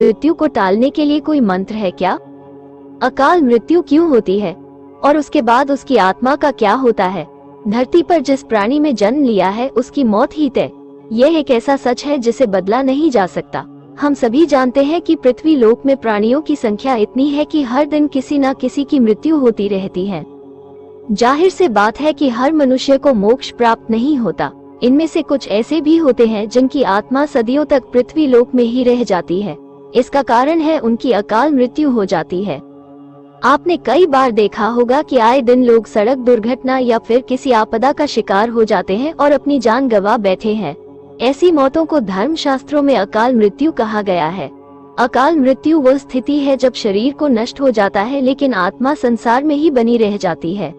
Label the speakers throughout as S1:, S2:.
S1: मृत्यु को टालने के लिए कोई मंत्र है क्या? अकाल मृत्यु क्यों होती है और उसके बाद उसकी आत्मा का क्या होता है? धरती पर जिस प्राणी में जन्म लिया है उसकी मौत ही तय। यह एक ऐसा सच है जिसे बदला नहीं जा सकता। हम सभी जानते हैं कि पृथ्वी लोक में प्राणियों की संख्या इतनी है कि हर दिन किसी न किसी की मृत्यु होती रहती है। जाहिर से बात है कि हर मनुष्य को मोक्ष प्राप्त नहीं होता। इनमें से कुछ ऐसे भी होते हैं जिनकी आत्मा सदियों तक पृथ्वी लोक में ही रह जाती है। इसका कारण है उनकी अकाल मृत्यु हो जाती है। आपने कई बार देखा होगा कि आए दिन लोग सड़क दुर्घटना या फिर किसी आपदा का शिकार हो जाते हैं और अपनी जान गंवा बैठे हैं। ऐसी मौतों को धर्म शास्त्रों में अकाल मृत्यु कहा गया है। अकाल मृत्यु वह स्थिति है जब शरीर को नष्ट हो जाता है लेकिन आत्मा संसार में ही बनी रह जाती है।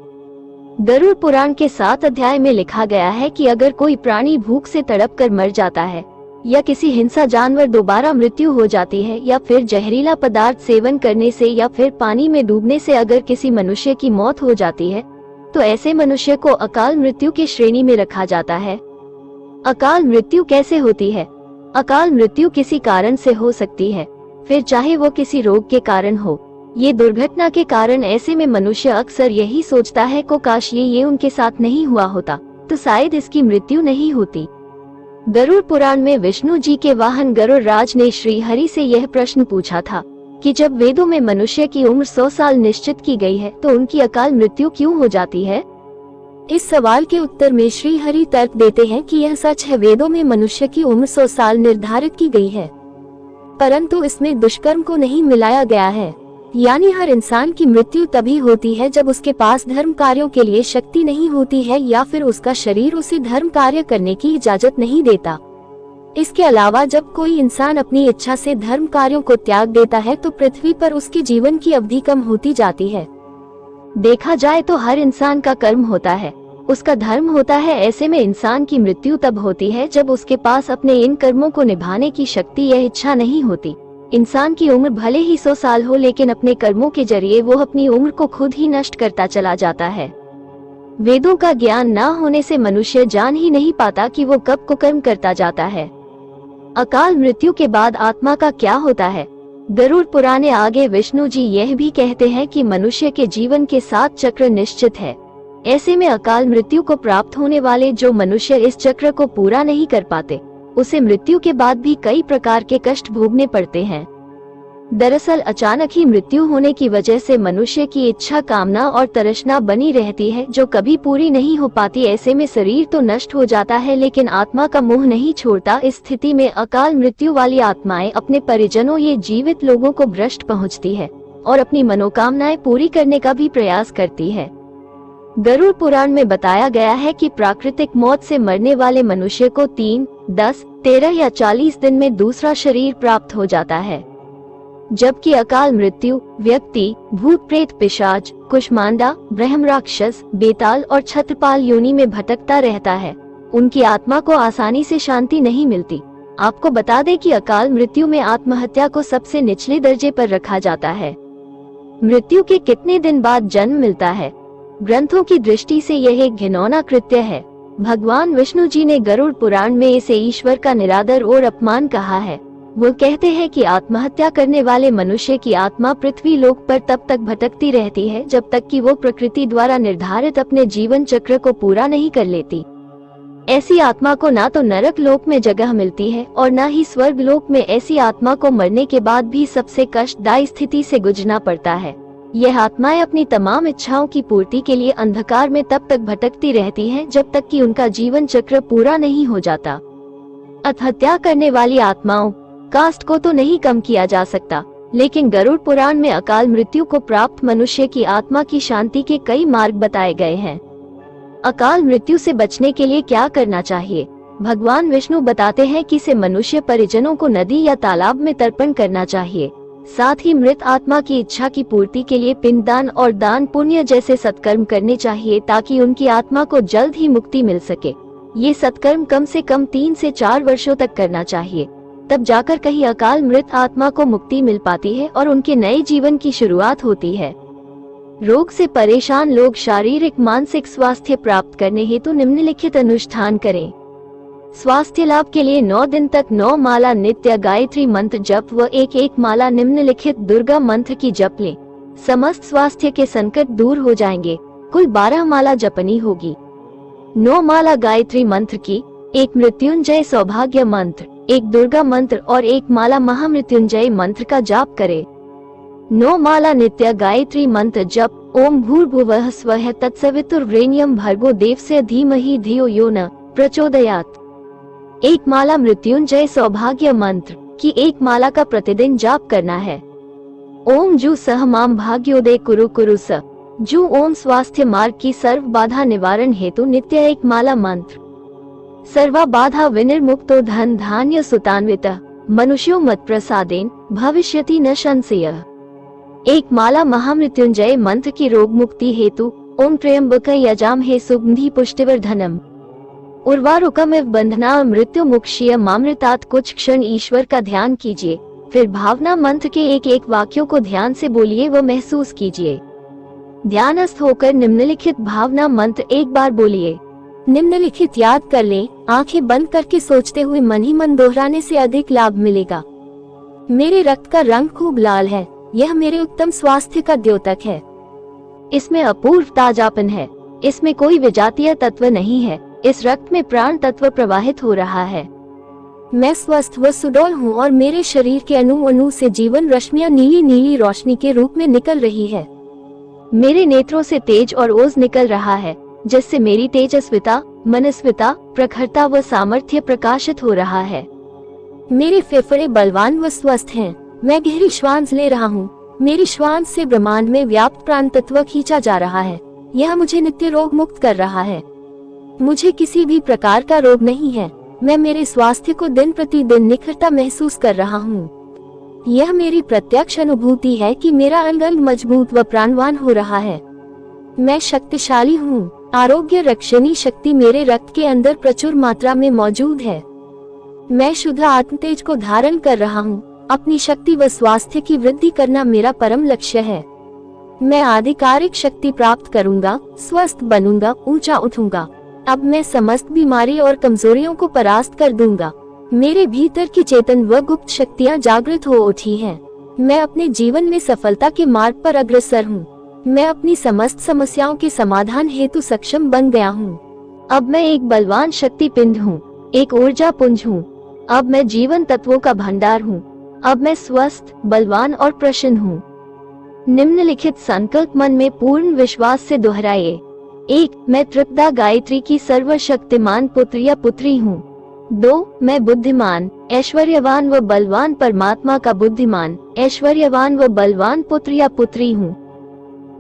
S1: गरुड़ पुराण के 7 अध्याय में लिखा गया है कि अगर कोई प्राणी भूख से तड़प कर मर जाता है या किसी हिंसा जानवर दोबारा मृत्यु हो जाती है या फिर जहरीला पदार्थ सेवन करने से या फिर पानी में डूबने से अगर किसी मनुष्य की मौत हो जाती है तो ऐसे मनुष्य को अकाल मृत्यु की श्रेणी में रखा जाता है। अकाल मृत्यु कैसे होती है? अकाल मृत्यु किसी कारण से हो सकती है, फिर चाहे वो किसी रोग के कारण हो, ये दुर्घटना के कारण। ऐसे में मनुष्य अक्सर यही सोचता है को काश ये उनके साथ नहीं हुआ होता तो शायद इसकी मृत्यु नहीं होती। गरुड़ पुराण में विष्णु जी के वाहन गरुड़ राज ने श्री हरि से यह प्रश्न पूछा था कि जब वेदों में मनुष्य की उम्र 100 साल निश्चित की गई है तो उनकी अकाल मृत्यु क्यों हो जाती है? इस सवाल के उत्तर में श्री हरि तर्क देते हैं कि यह सच है, वेदों में मनुष्य की उम्र 100 साल निर्धारित की गई है, परंतु इसमें दुष्कर्म को नहीं मिलाया गया है। यानी हर इंसान की मृत्यु तभी होती है जब उसके पास धर्म कार्यों के लिए शक्ति नहीं होती है या फिर उसका शरीर उसे धर्म कार्य करने की इजाजत नहीं देता। इसके अलावा जब कोई इंसान अपनी इच्छा से धर्म कार्यों को त्याग देता है तो पृथ्वी पर उसके जीवन की अवधि कम होती जाती है। देखा जाए तो हर इंसान का कर्म होता है, उसका धर्म होता है। ऐसे में इंसान की मृत्यु तब होती है जब उसके पास अपने इन कर्मों को निभाने की शक्ति या इच्छा नहीं होती। इंसान की उम्र भले ही 100 साल हो लेकिन अपने कर्मों के जरिए वो अपनी उम्र को खुद ही नष्ट करता चला जाता है। वेदों का ज्ञान न होने से मनुष्य जान ही नहीं पाता कि वो कब कुकर्म करता जाता है। अकाल मृत्यु के बाद आत्मा का क्या होता है? गरुड़ पुराण में आगे विष्णु जी यह भी कहते हैं कि मनुष्य के जीवन के 7 चक्र निश्चित है। ऐसे में अकाल मृत्यु को प्राप्त होने वाले जो मनुष्य इस चक्र को पूरा नहीं कर पाते उसे मृत्यु के बाद भी कई प्रकार के कष्ट भोगने पड़ते हैं। दरअसल अचानक ही मृत्यु होने की वजह से मनुष्य की इच्छा, कामना और तृष्णा बनी रहती है जो कभी पूरी नहीं हो पाती। ऐसे में शरीर तो नष्ट हो जाता है लेकिन आत्मा का मोह नहीं छोड़ता। इस स्थिति में अकाल मृत्यु वाली आत्माएं अपने परिजनों ये जीवित लोगों को भ्रष्ट पहुंचती है और अपनी मनोकामनाएं पूरी करने का भी प्रयास करती है। गरुड़ पुराण में बताया गया है कि प्राकृतिक मौत से मरने वाले मनुष्य को 3, 10, 13 या 40 दिन में दूसरा शरीर प्राप्त हो जाता है, जबकि अकाल मृत्यु व्यक्ति भूत प्रेत, पिशाच, कुष्मांडा, ब्रह्म राक्षस, बेताल और छत्रपाल योनि में भटकता रहता है। उनकी आत्मा को आसानी से शांति नहीं मिलती। आपको बता दें कि अकाल मृत्यु में आत्महत्या को सबसे निचले दर्जे पर रखा जाता है। मृत्यु के कितने दिन बाद जन्म मिलता है? ग्रंथों की दृष्टि से यह एक घिनौना कृत्य है। भगवान विष्णु जी ने गरुड़ पुराण में इसे ईश्वर का निरादर और अपमान कहा है। वो कहते हैं कि आत्महत्या करने वाले मनुष्य की आत्मा पृथ्वी लोक पर तब तक भटकती रहती है जब तक कि वो प्रकृति द्वारा निर्धारित अपने जीवन चक्र को पूरा नहीं कर लेती। ऐसी आत्मा को ना तो नरक लोक में जगह मिलती है और न ही स्वर्ग लोक में। ऐसी आत्मा को मरने के बाद भी सबसे कष्टदायी स्थिति से गुजरना पड़ता है। यह आत्माएं अपनी तमाम इच्छाओं की पूर्ति के लिए अंधकार में तब तक भटकती रहती हैं जब तक कि उनका जीवन चक्र पूरा नहीं हो जाता। आत्महत्या करने वाली आत्माओं कास्ट को तो नहीं कम किया जा सकता, लेकिन गरुड़ पुराण में अकाल मृत्यु को प्राप्त मनुष्य की आत्मा की शांति के कई मार्ग बताए गए हैं। अकाल मृत्यु से बचने के लिए क्या करना चाहिए? भगवान विष्णु बताते हैं कि से मनुष्य परिजनों को नदी या तालाब में तर्पण करना चाहिए। साथ ही मृत आत्मा की इच्छा की पूर्ति के लिए पिंडदान और दान पुण्य जैसे सत्कर्म करने चाहिए ताकि उनकी आत्मा को जल्द ही मुक्ति मिल सके। ये सत्कर्म कम से कम 3 से 4 वर्षों तक करना चाहिए, तब जाकर कहीं अकाल मृत आत्मा को मुक्ति मिल पाती है और उनके नए जीवन की शुरुआत होती है। रोग से परेशान लोग शारीरिक मानसिक स्वास्थ्य प्राप्त करने हेतु निम्नलिखित अनुष्ठान करें। स्वास्थ्य लाभ के लिए 9 दिन तक 9 माला नित्य गायत्री मंत्र जप व एक माला निम्नलिखित दुर्गा मंत्र की जप लें। समस्त स्वास्थ्य के संकट दूर हो जाएंगे। कुल 12 माला जपनी होगी। 9 माला गायत्री मंत्र की, 1 मृत्युंजय सौभाग्य मंत्र, 1 दुर्गा मंत्र और 1 माला महामृत्युंजय मंत्र का जाप करें। 9 माला नित्य गायत्री मंत्र जप। ओम भूर्भुवः स्वः तत्सवितुर्वरेण्यं भर्गो देवस्य धीमहि धियो यो न प्रचोदयात्। 1 माला मृत्युंजय सौभाग्य मंत्र की 1 माला का प्रतिदिन जाप करना है। ओम जू सह माम भाग्योदय कुरु कुरु स जू। ओम स्वास्थ्य मार्ग की सर्व बाधा निवारण हेतु नित्य 1 माला मंत्र। सर्वा बाधा विनिर्मुक्तो धन धान्य सुतान्वितः मनुष्यो मत प्रसादेन भविष्यति न संशयः। 1 माला महामृत्युंजय मंत्र की रोग मुक्ति हेतु। ओम त्र्यंबक यजामहे सुगंधि पुष्टिवर्धनम उर्वारुकमिव बंधना मृत्यु मुक्षीय मामृतात्। कुछ क्षण ईश्वर का ध्यान कीजिए, फिर भावना मंत्र के एक वाक्यों को ध्यान से बोलिए व महसूस कीजिए। ध्यानस्थ होकर निम्नलिखित भावना मंत्र एक बार बोलिए। निम्नलिखित याद कर लें, आंखें बंद करके सोचते हुए मन ही मन दोहराने से अधिक लाभ मिलेगा। मेरे रक्त का रंग खूब लाल है, यह मेरे उत्तम स्वास्थ्य का द्योतक है। इसमें अपूर्व ताजापन है, इसमें कोई विजातीय तत्व नहीं है। इस रक्त में प्राण तत्व प्रवाहित हो रहा है। मैं स्वस्थ व सुडौल हूँ और मेरे शरीर के अणु अणु से जीवन रश्मियाँ नीली नीली रोशनी के रूप में निकल रही है। मेरे नेत्रों से तेज और ओज निकल रहा है, जिससे मेरी तेजस्विता, मनस्विता, प्रखरता व सामर्थ्य प्रकाशित हो रहा है। मेरे फेफड़े बलवान व स्वस्थ हैं। मैं गहरी श्वास ले रहा हूँ। मेरी श्वास से ब्रह्मांड में व्याप्त प्राण तत्व खींचा जा रहा है। यह मुझे नित्य रोग मुक्त कर रहा है। मुझे किसी भी प्रकार का रोग नहीं है। मैं मेरे स्वास्थ्य को दिन प्रतिदिन निखरता महसूस कर रहा हूँ। यह मेरी प्रत्यक्ष अनुभूति है कि मेरा अंग अंग मजबूत व प्राणवान हो रहा है। मैं शक्तिशाली हूँ। आरोग्य रक्षणी शक्ति मेरे रक्त के अंदर प्रचुर मात्रा में मौजूद है। मैं शुद्ध आत्मतेज को धारण कर रहा हूँ। अपनी शक्ति व स्वास्थ्य की वृद्धि करना मेरा परम लक्ष्य है। मैं आधिकारिक शक्ति प्राप्त करूँगा, स्वस्थ बनूंगा, ऊंचा उठूंगा। अब मैं समस्त बीमारी और कमजोरियों को परास्त कर दूंगा। मेरे भीतर की चेतन व गुप्त शक्तियाँ जागृत हो उठी हैं। मैं अपने जीवन में सफलता के मार्ग पर अग्रसर हूँ। मैं अपनी समस्त समस्याओं के समाधान हेतु सक्षम बन गया हूँ। अब मैं एक बलवान शक्ति पिंड हूँ, एक ऊर्जा पुंज हूँ। अब मैं जीवन तत्वों का भंडार हूँ। अब मैं स्वस्थ, बलवान और प्रसन्न हूँ। निम्नलिखित संकल्प मन में पूर्ण विश्वास से दोहराइए। 1. मैं त्रिपदा गायत्री की सर्वशक्तिमान पुत्र या पुत्री हूँ। 2. मैं बुद्धिमान, ऐश्वर्यवान व बलवान परमात्मा का बुद्धिमान, ऐश्वर्यवान व बलवान पुत्र या पुत्री हूँ।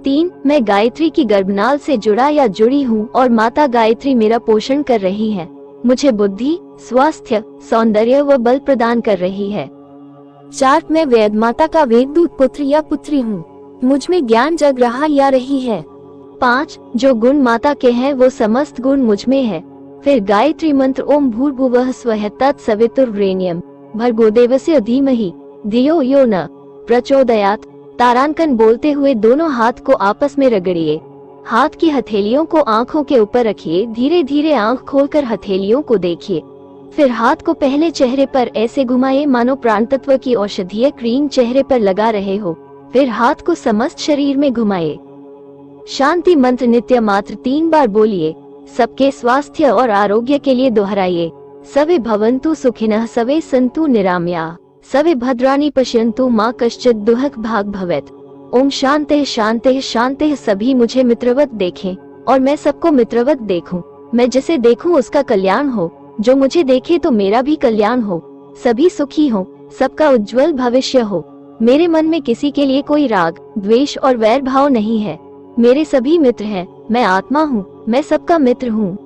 S1: 3. मैं गायत्री की गर्भनाल से जुड़ा या जुड़ी हूँ और माता गायत्री मेरा पोषण कर रही है। मुझे बुद्धि, स्वास्थ्य, सौंदर्य व बल प्रदान कर रही है। 4. मैं वेद माता का वेददूत पुत्र या पुत्री हूँ। मुझ में ज्ञान जग रहा या रही है। 5. जो गुण माता के हैं वो समस्त गुण मुझ में है। फिर गायत्री मंत्र ओम भूर्भुवः स्वः तत्सवितुर्वरेण्यं भर्गो देवस्य धीमहि धियो यो न प्रचोदयात्। तारांकन बोलते हुए दोनों हाथ को आपस में रगड़िए। हाथ की हथेलियों को आंखों के ऊपर रखिए। धीरे धीरे आंख खोलकर हथेलियों को देखिए। फिर हाथ को पहले चेहरे पर ऐसे घुमाइए मानो प्राण तत्व की औषधीय क्रीम चेहरे पर लगा रहे हो। फिर हाथ को समस्त शरीर में घुमाइए। शांति मंत्र नित्य मात्र 3 बार बोलिए। सबके स्वास्थ्य और आरोग्य के लिए दोहराइए। सवे भवन्तु सुखिनः, सवे सन्तु निरामया, सवे भद्राणि पश्यन्तु मा कश्चित् दुःख भाग् भवेत्। ओम शांति शांति शांति। सभी मुझे मित्रवत देखें और मैं सबको मित्रवत देखूं। मैं जिसे देखूं उसका कल्याण हो, जो मुझे देखे तो मेरा भी कल्याण हो। सभी सुखी हो, सबका उज्जवल भविष्य हो। मेरे मन में किसी के लिए कोई राग, द्वेष और वैर भाव नहीं है। मेरे सभी मित्र हैं। मैं आत्मा हूँ, मैं सबका मित्र हूँ।